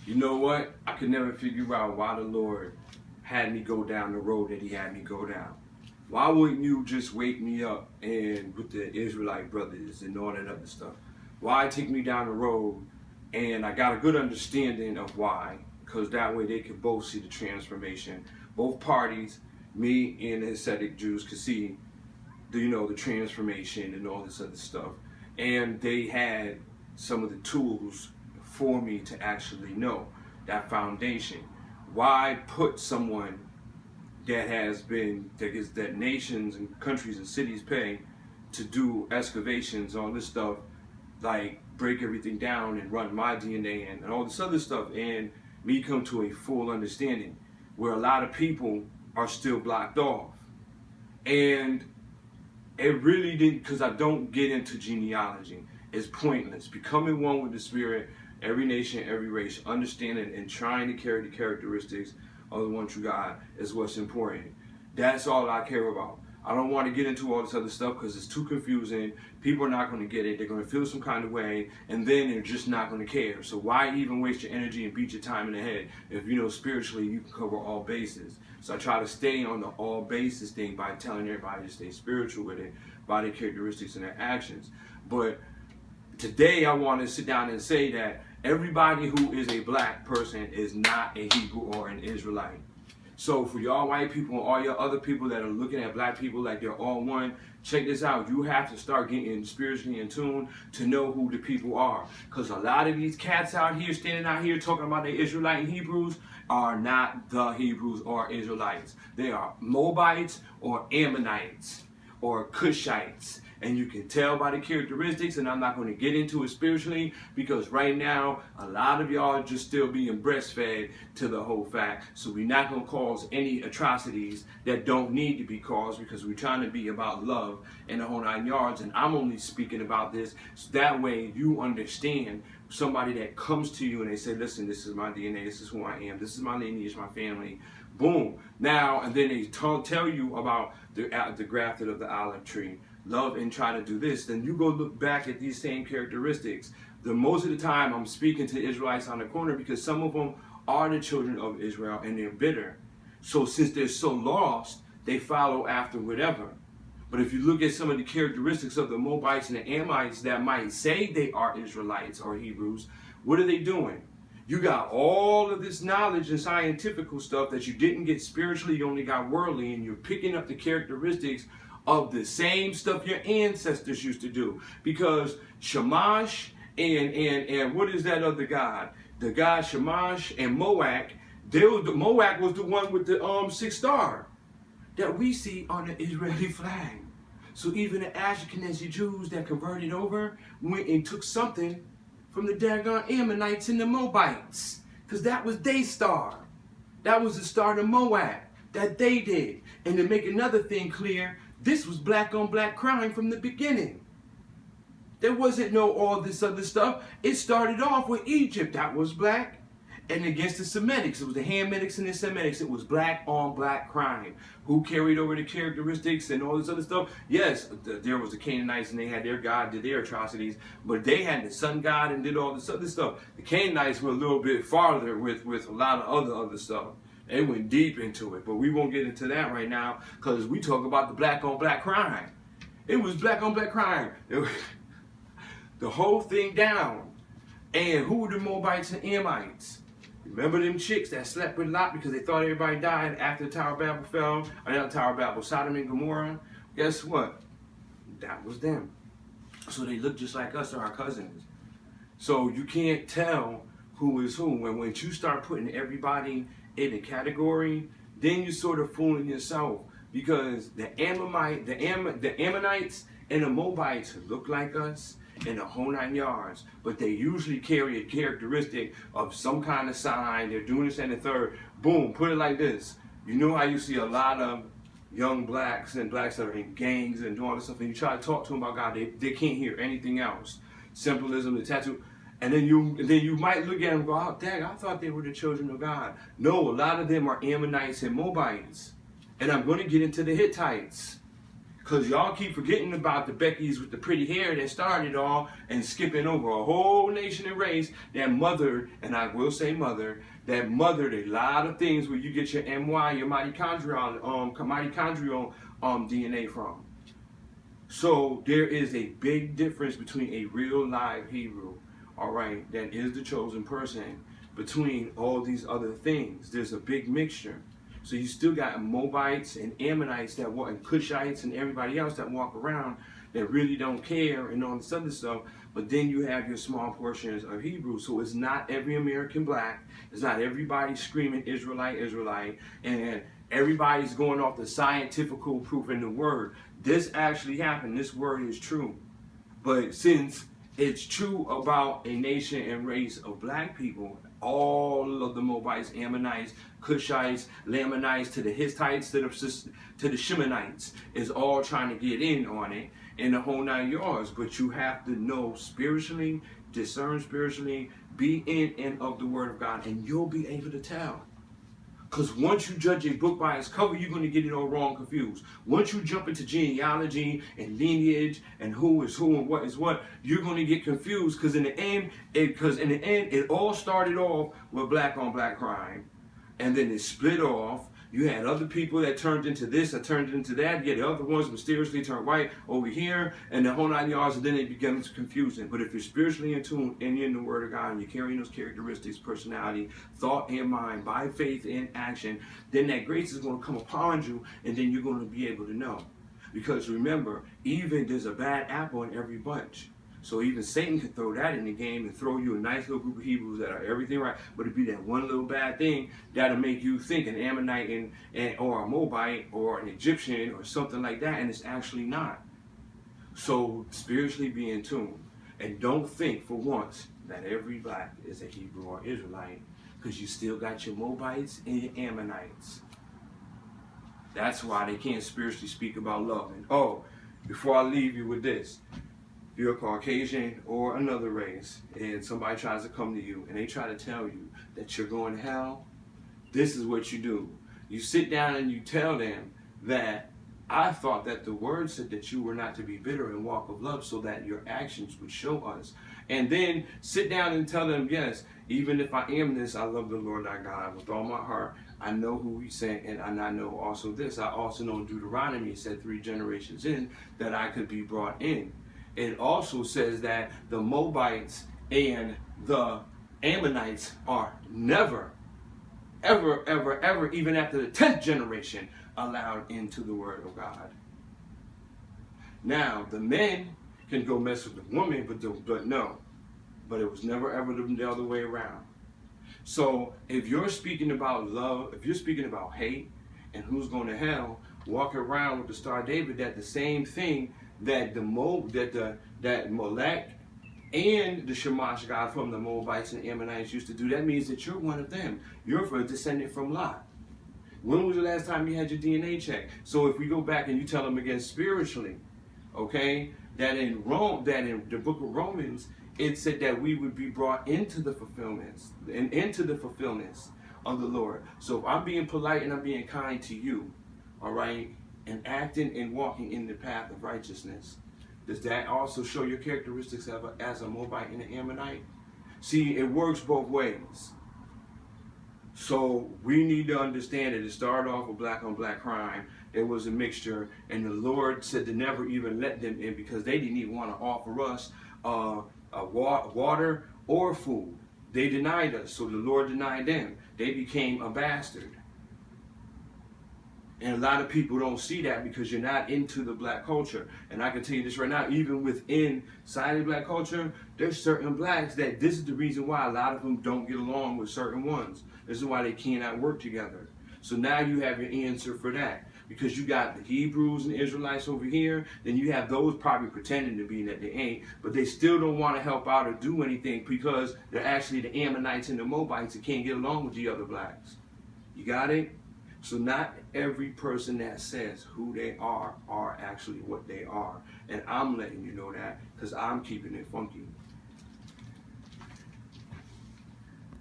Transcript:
You know what? I could never figure out why the Lord had me go down the road that he had me go down. Why wouldn't you just wake me up and with the Israelite brothers and all that other stuff? Why take me down the road? And I got a good understanding of why, because that way they could both see the transformation. Both parties, me and the Hasidic Jews, could see the transformation and all this other stuff. And they had some of the tools for me to actually know that foundation. Why put someone that nations and countries and cities pay to do excavations, all this stuff, like break everything down and run my DNA and all this other stuff, and me come to a full understanding where a lot of people are still blocked off. And it really didn't, because I don't get into genealogy. It's pointless. Becoming one with the Spirit, every nation, every race, understanding and trying to carry the characteristics of the one true God is what's important. That's all I care about. I don't want to get into all this other stuff because it's too confusing. People are not going to get it. They're going to feel some kind of way, and then they're just not going to care. So why even waste your energy and beat your time in the head if spiritually you can cover all bases? So I try to stay on the all bases thing by telling everybody to stay spiritual with it, by their characteristics and their actions. But today I want to sit down and say that everybody who is a black person is not a Hebrew or an Israelite. So for y'all white people and all your other people that are looking at black people like they're all one, check this out. You have to start getting spiritually in tune to know who the people are. Because a lot of these cats out here, standing out here talking about the Israelite and Hebrews, are not the Hebrews or Israelites. They are Moabites or Ammonites or Cushites. And you can tell by the characteristics, and I'm not going to get into it spiritually, because right now, a lot of y'all are just still being breastfed to the whole fact. So we're not going to cause any atrocities that don't need to be caused, because we're trying to be about love and the whole 9 yards. And I'm only speaking about this so that way you understand somebody that comes to you and they say, listen, this is my DNA, this is who I am, this is my lineage, my family. Boom. Now, and then they tell you about the grafted of the olive tree. Love and try to do this, then you go look back at these same characteristics. Most of the time I'm speaking to Israelites on the corner, because some of them are the children of Israel and they're bitter. So since they're so lost, they follow after whatever. But if you look at some of the characteristics of the Moabites and the Ammonites that might say they are Israelites or Hebrews, what are they doing? You got all of this knowledge and scientific stuff that you didn't get spiritually, you only got worldly, and you're picking up the characteristics of the same stuff your ancestors used to do. Because Shamash and what is that other god? The god Shamash and Moab, Moab was the one with the 6 star that we see on the Israeli flag. So even the Ashkenazi Jews that converted over went and took something from the daggone Ammonites and the Moabites, because that was their star. That was the star of Moab that they did. And to make another thing clear, this was black on black crime from the beginning. There wasn't no all this other stuff. It started off with Egypt, that was black. And against the Semitic, it was the Hamitic and the Semitic. It was black on black crime. Who carried over the characteristics and all this other stuff? Yes, there was the Canaanites and they had their God, did their atrocities, but they had the sun god and did all this other stuff. The Canaanites were a little bit farther with a lot of other stuff. They went deep into it, but we won't get into that right now, because we talk about the black on black crime. It was black on black crime. The whole thing down. And who were the Moabites and Ammonites? Remember them chicks that slept with Lot because they thought everybody died after the Tower of Babel fell? Or not Tower of Babel, Sodom and Gomorrah? Guess what? That was them. So they look just like us or our cousins. So you can't tell who is who. And when you start putting everybody in a category, then you're sort of fooling yourself, because the Ammonites and the Moabites look like us in the whole 9 yards, but they usually carry a characteristic of some kind of sign. They're doing this and the third. Boom, put it like this. You know how you see a lot of young blacks and blacks that are in gangs and doing all this stuff, and you try to talk to them about God, they can't hear anything else. Symbolism, the tattoo. And then you might look at them and go, oh, dang, I thought they were the children of God. No, a lot of them are Ammonites and Moabites. And I'm going to get into the Hittites. Because y'all keep forgetting about the Beckys with the pretty hair that started all and skipping over a whole nation and race that mothered, and I will say mothered, that mothered a lot of things where you get your MY, your mitochondrial DNA from. So there is a big difference between a real live Hebrew, all right, that is the chosen person, between all these other things. There's a big mixture. So you still got Moabites and Ammonites that walk, and Cushites and everybody else that walk around that really don't care and all this other stuff. But then you have your small portions of Hebrew. So it's not every American black. It's not everybody screaming Israelite, Israelite. And everybody's going off the scientific proof in the word. This actually happened. This word is true. But since it's true about a nation and race of black people, all of the Moabites, Ammonites, Cushites, Lamanites, to the Hittites, to the Shemonites, is all trying to get in on it in the whole 9 yards. But you have to know spiritually, discern spiritually, be in and of the Word of God, and you'll be able to tell. Because once you judge a book by its cover, you're going to get it all wrong, confused. Once you jump into genealogy and lineage and who is who and what is what, you're going to get confused. Because in the end, it all started off with black on black crime, and then it split off. You had other people that turned into this, that turned into that. You had the other ones mysteriously turned white over here, and the whole 9 yards, and then it becomes confusing. But if you're spiritually in tune and you're in the Word of God, and you're carrying those characteristics, personality, thought, and mind, by faith and action, then that grace is going to come upon you, and then you're going to be able to know. Because remember, even there's a bad apple in every bunch. So even Satan can throw that in the game and throw you a nice little group of Hebrews that are everything right, but it'd be that one little bad thing that'll make you think an Ammonite or a Moabite or an Egyptian or something like that, and it's actually not. So spiritually be in tune, and don't think for once that every black is a Hebrew or Israelite, because you still got your Moabites and your Ammonites. That's why they can't spiritually speak about love. And before I leave you with this, you're a Caucasian or another race, and somebody tries to come to you and they try to tell you that you're going to hell, this is what you do. You sit down and you tell them that I thought that the word said that you were not to be bitter and walk of love, so that your actions would show us. And then sit down and tell them, yes, even if I am this, I love the Lord thy God with all my heart. I know who he sent, and I know also this. I also know Deuteronomy said 3 generations in that I could be brought in. It also says that the Moabites and the Ammonites are never, ever, ever, ever, even after the 10th generation, allowed into the Word of God. Now, the men can go mess with the woman, but no. But it was never, ever the other way around. So if you're speaking about love, if you're speaking about hate and who's going to hell, walk around with the Star of David, that the same thing that that Molech and the Shamash God from the Moabites and Ammonites used to do, that means that you're one of them. You're a descendant from Lot. When was the last time you had your DNA checked? So if we go back and you tell them again spiritually, okay, that in the book of Romans, it said that we would be brought into the fulfillments and into the fulfillments of the Lord. So if I'm being polite and I'm being kind to you, all right, and acting and walking in the path of righteousness, does that also show your characteristics as a Moabite and an Ammonite? See, it works both ways. So we need to understand that it started off with black on black crime. It was a mixture, and the Lord said to never even let them in, because they didn't even want to offer us water or food. They denied us, so the Lord denied them. They became a bastard. And a lot of people don't see that because you're not into the black culture. And I can tell you this right now, even within the black culture, there's certain blacks that this is the reason why a lot of them don't get along with certain ones. This is why they cannot work together. So now you have your answer for that. Because you got the Hebrews and Israelites over here, then you have those probably pretending to be that they ain't, but they still don't want to help out or do anything because they're actually the Ammonites and the Moabites that can't get along with the other blacks. You got it? So not every person that says who they are actually what they are. And I'm letting you know that because I'm keeping it funky.